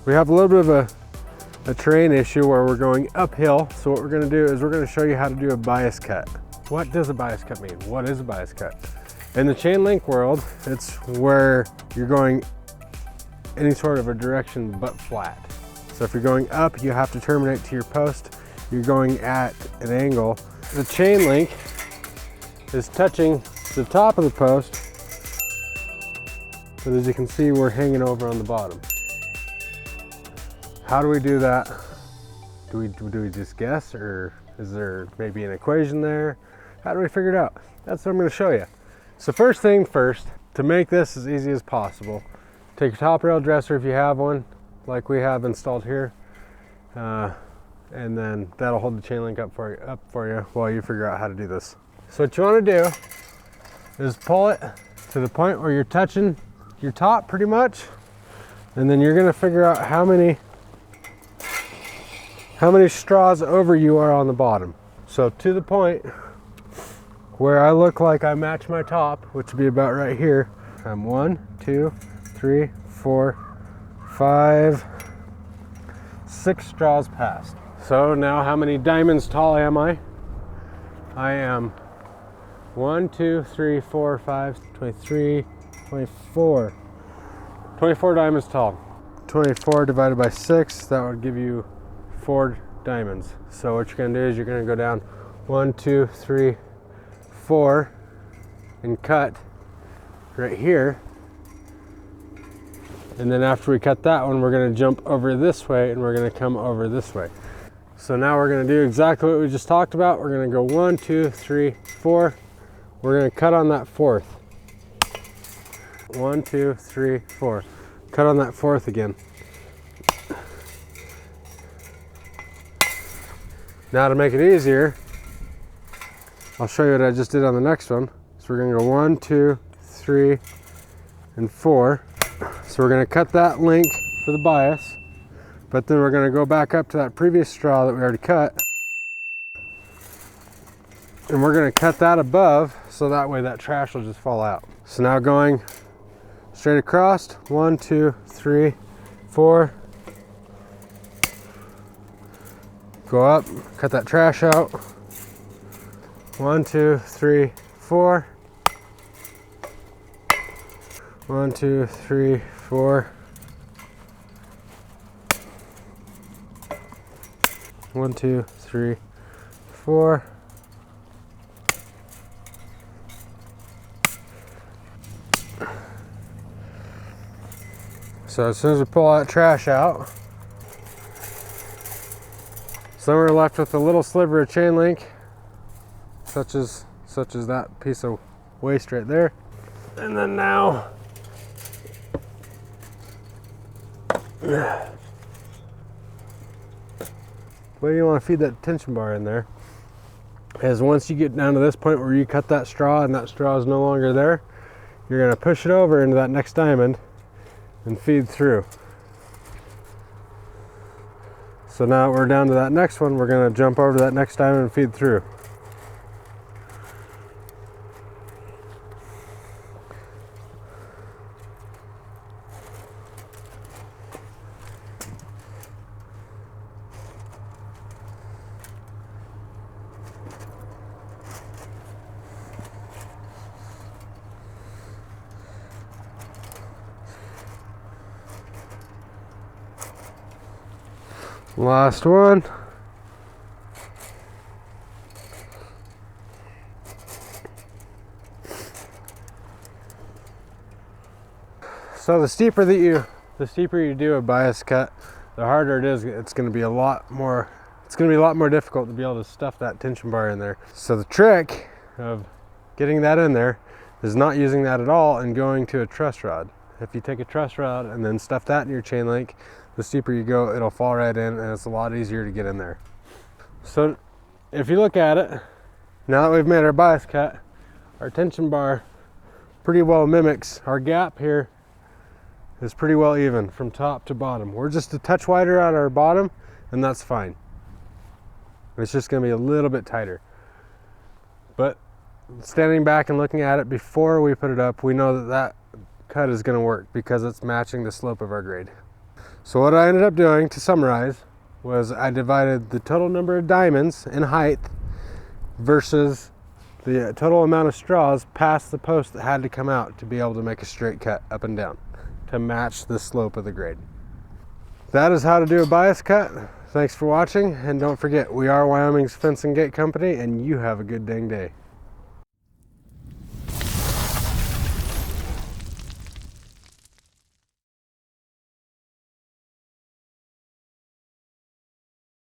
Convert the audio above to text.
We have a little bit of a terrain issue where we're going uphill. So what we're gonna do is we're gonna show you how to do a bias cut. What does a bias cut mean? What is a bias cut? In the chain link world, it's where you're going any sort of a direction but flat. So if you're going up, you have to terminate to your post. You're going at an angle. The chain link is touching the top of the post, but as you can see, we're hanging over on the bottom. How do we do that? Do we just guess, or is there maybe an equation there? How do we figure it out? That's what I'm going to show you. So first thing first, to make this as easy as possible, take your top rail dresser if you have one, like we have installed here, and then that'll hold the chain link up for you while you figure out how to do this. So what you want to do is pull it to the point where you're touching your top pretty much, and then you're going to figure out how many straws over you are on the bottom. So to the point where I look like I match my top, which would be about right here, I'm 1, 2, 3, 4, 5, 6 straws past. So now how many diamonds tall am I? I am 1, 2, 3, 4, 5, 23, 24. 24 diamonds tall. 24 divided by 6, that would give you 4 diamonds. So what you're gonna do is you're gonna go down 1, 2, 3, 4 and cut right here. And then after we cut that one, we're gonna jump over this way and we're gonna come over this way. So now we're gonna do exactly what we just talked about. We're gonna go 1, 2, 3, 4. We're gonna cut on that 4th. 1, 2, 3, 4. Cut on that 4th again. Now to make it easier, I'll show you what I just did on the next one. So we're gonna go 1, 2, 3, and 4. So we're gonna cut that link for the bias, but then we're gonna go back up to that previous straw that we already cut. And we're gonna cut that above, so that way that trash will just fall out. So now going straight across, 1, 2, 3, 4. Go up, cut that trash out. 1, 2, 3, 4. 1, 2, 3, 4. 1, 2, 3, 4. So as soon as we pull all that trash out, so we're left with a little sliver of chain link, such as that piece of waste right there. And then now, where you want to feed that tension bar in there is once you get down to this point where you cut that straw and that straw is no longer there, you're going to push it over into that next diamond and feed through. So now we're down to that next one, we're going to jump over to that next diamond and feed through. Last one. So the steeper you do a bias cut, the harder it is. It's going to be a lot more difficult to be able to stuff that tension bar in there. So the trick of getting that in there is not using that at all and going to a truss rod. If you take a truss rod and then stuff that in your chain link, the steeper you go, it'll fall right in and it's a lot easier to get in there. So if you look at it, now that we've made our bias cut, our tension bar pretty well mimics our gap here. Is pretty well even from top to bottom. We're just a touch wider at our bottom and that's fine. It's just gonna be a little bit tighter. But standing back and looking at it before we put it up, we know that that cut is gonna work because it's matching the slope of our grade. So what I ended up doing, to summarize, was I divided the total number of diamonds in height versus the total amount of straws past the post that had to come out to be able to make a straight cut up and down to match the slope of the grade. That is how to do a bias cut. Thanks for watching, and don't forget, we are Wyoming's Fence and Gate Company, and you have a good dang day.